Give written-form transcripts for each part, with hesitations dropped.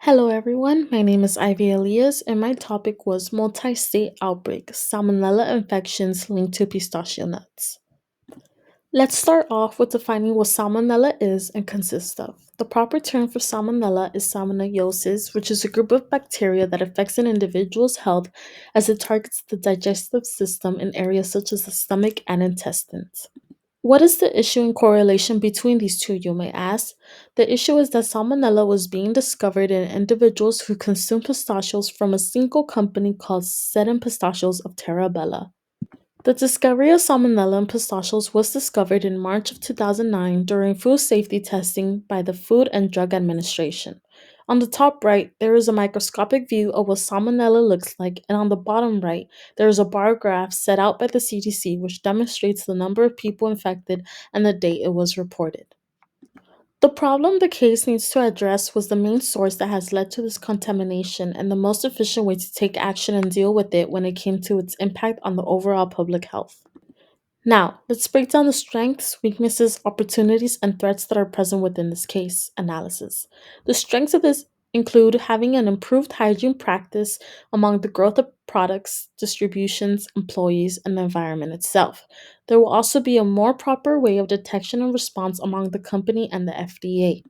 Hello, everyone. My name is Ivy Elias, and my topic was multi-state outbreak, salmonella infections linked to pistachio nuts. Let's start off with defining what salmonella is and consists of. The proper term for salmonella is salmonellosis, which is a group of bacteria that affects an individual's health as it targets the digestive system in areas such as the stomach and intestines. What is the issue and correlation between these two, you may ask? The issue is that salmonella was being discovered in individuals who consume pistachios from a single company called Sedum Pistachios of Terabella. The discovery of salmonella in pistachios was discovered in March of 2009 during food safety testing by the Food and Drug Administration. On the top right, there is a microscopic view of what salmonella looks like, and on the bottom right, there is a bar graph set out by the CDC which demonstrates the number of people infected and the date it was reported. The problem the case needs to address was the main source that has led to this contamination and the most efficient way to take action and deal with it when it came to its impact on the overall public health. Now, let's break down the strengths, weaknesses, opportunities, and threats that are present within this case analysis. The strengths of this include having an improved hygiene practice among the growth of products, distributions, employees, and the environment itself. There will also be a more proper way of detection and response among the company and the FDA.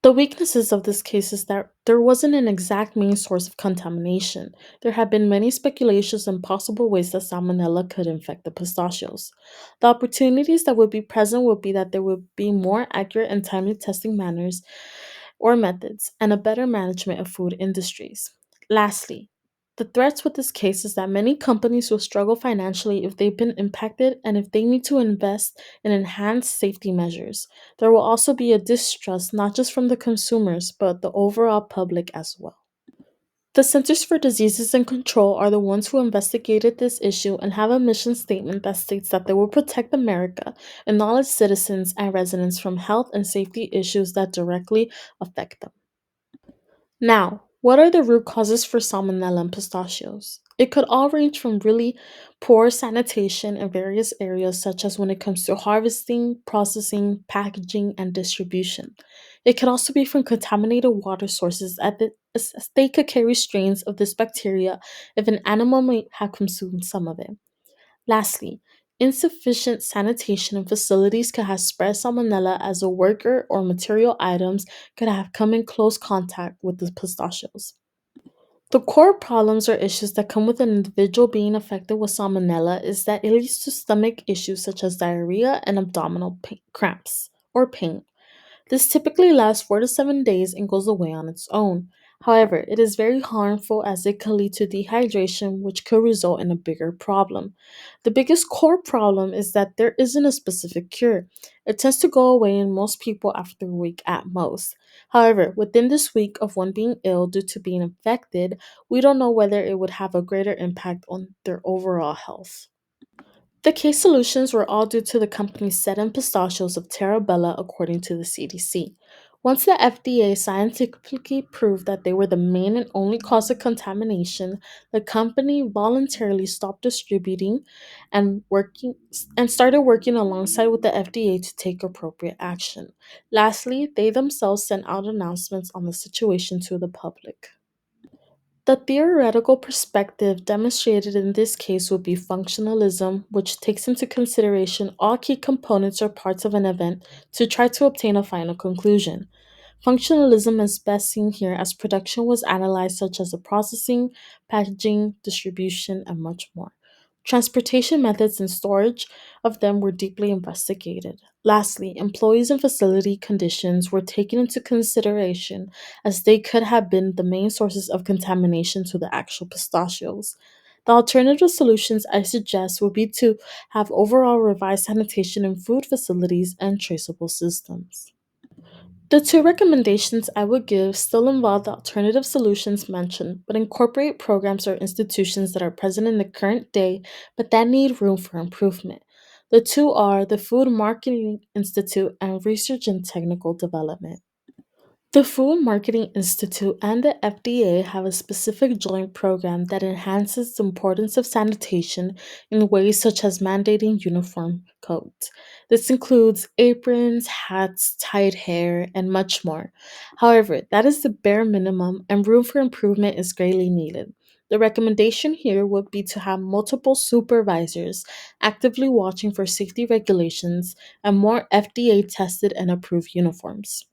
The weaknesses of this case is that there wasn't an exact main source of contamination. There have been many speculations and possible ways that salmonella could infect the pistachios. The opportunities that would be present would be that there would be more accurate and timely testing manners or methods and a better management of food industries. Lastly, the threats with this case is that many companies will struggle financially if they've been impacted and if they need to invest in enhanced safety measures. There will also be a distrust not just from the consumers, but the overall public as well. The Centers for Diseases and Control are the ones who investigated this issue and have a mission statement that states that they will protect America and all its citizens and residents from health and safety issues that directly affect them. Now, what are the root causes for salmonella in pistachios? It could all range from really poor sanitation in various areas, such as when it comes to harvesting, processing, packaging, and distribution. It could also be from contaminated water sources, as they could carry strains of this bacteria if an animal may have consumed some of it. Lastly, insufficient sanitation in facilities could have spread salmonella as a worker or material items could have come in close contact with the pistachios. The core problems or issues that come with an individual being affected with salmonella is that it leads to stomach issues such as diarrhea and abdominal cramps or pain. This typically lasts 4 to 7 days and goes away on its own. However, it is very harmful as it can lead to dehydration, which could result in a bigger problem. The biggest core problem is that there isn't a specific cure. It tends to go away in most people after a week at most. However, within this week of one being ill due to being infected, we don't know whether it would have a greater impact on their overall health. The case solutions were all due to the company's set-in pistachios of Terabella, according to the CDC. Once the FDA scientifically proved that they were the main and only cause of contamination, the company voluntarily stopped distributing and working and started working alongside with the FDA to take appropriate action. Lastly, they themselves sent out announcements on the situation to the public. The theoretical perspective demonstrated in this case would be functionalism, which takes into consideration all key components or parts of an event to try to obtain a final conclusion. Functionalism is best seen here as production was analyzed, such as the processing, packaging, distribution, and much more. Transportation methods and storage of them were deeply investigated. Lastly, employees and facility conditions were taken into consideration as they could have been the main sources of contamination to the actual pistachios. The alternative solutions I suggest would be to have overall revised sanitation in food facilities and traceable systems. The two recommendations I would give still involve the alternative solutions mentioned, but incorporate programs or institutions that are present in the current day but that need room for improvement. The two are the Food Marketing Institute and Research and Technical Development. The Food Marketing Institute and the FDA have a specific joint program that enhances the importance of sanitation in ways such as mandating uniform codes. This includes aprons, hats, tied hair, and much more. However, that is the bare minimum, and room for improvement is greatly needed. The recommendation here would be to have multiple supervisors actively watching for safety regulations and more FDA tested and approved uniforms.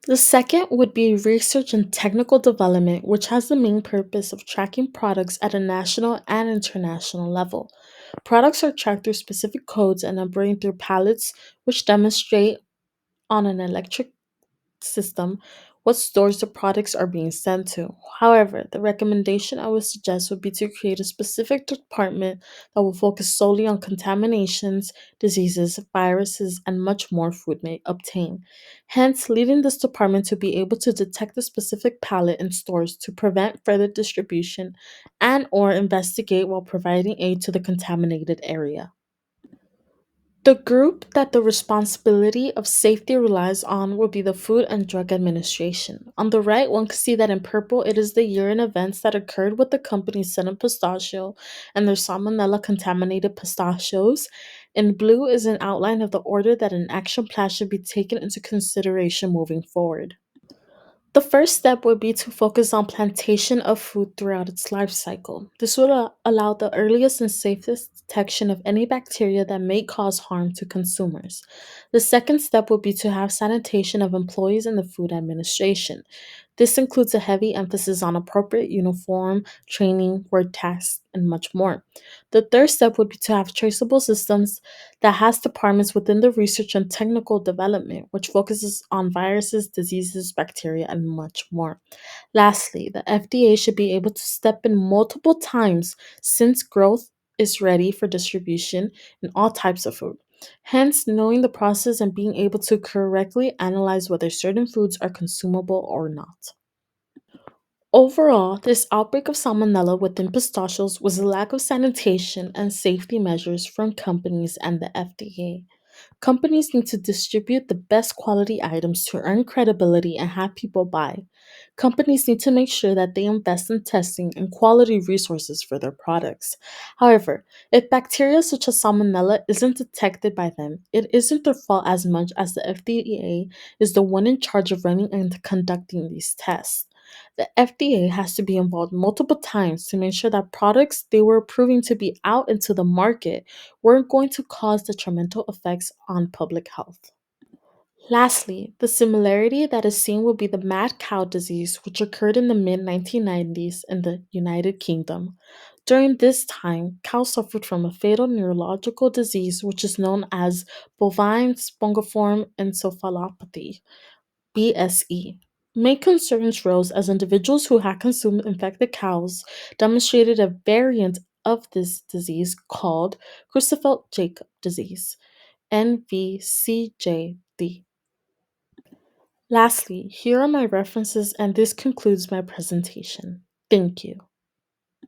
The second would be research and technical development, which has the main purpose of tracking products at a national and international level. Products are tracked through specific codes and operating through pallets, which demonstrate on an electric system what stores the products are being sent to. However, the recommendation I would suggest would be to create a specific department that will focus solely on contaminations, diseases, viruses, and much more food may obtain. Hence, leading this department to be able to detect the specific pallet in stores to prevent further distribution and or investigate while providing aid to the contaminated area. The group that the responsibility of safety relies on will be the Food and Drug Administration. On the right, one can see that in purple it is the year and events that occurred with the company's Senate Pistachio and their salmonella contaminated pistachios. In blue is an outline of the order that an action plan should be taken into consideration moving forward. The first step would be to focus on plantation of food throughout its life cycle. This would allow the earliest and safest detection of any bacteria that may cause harm to consumers. The second step would be to have sanitation of employees in the Food Administration. This includes a heavy emphasis on appropriate uniform, training, word tasks, and much more. The third step would be to have traceable systems that has departments within the research and technical development, which focuses on viruses, diseases, bacteria, and much more. Lastly, the FDA should be able to step in multiple times since growth is ready for distribution in all types of food. Hence, knowing the process and being able to correctly analyze whether certain foods are consumable or not. Overall, this outbreak of salmonella within pistachios was a lack of sanitation and safety measures from companies and the FDA. Companies need to distribute the best quality items to earn credibility and have people buy. Companies need to make sure that they invest in testing and quality resources for their products. However, if bacteria such as salmonella isn't detected by them, it isn't their fault as much as the FDA is the one in charge of running and conducting these tests. The FDA has to be involved multiple times to make sure that products they were approving to be out into the market weren't going to cause detrimental effects on public health. Lastly, the similarity that is seen will be the mad cow disease, which occurred in the mid 1990s in the United Kingdom. During this time, cows suffered from a fatal neurological disease which is known as bovine spongiform encephalopathy, BSE. Main concerns rose as individuals who had consumed infected cows demonstrated a variant of this disease called Creutzfeldt-Jakob disease, NVCJD. Lastly, here are my references, and this concludes my presentation. Thank you.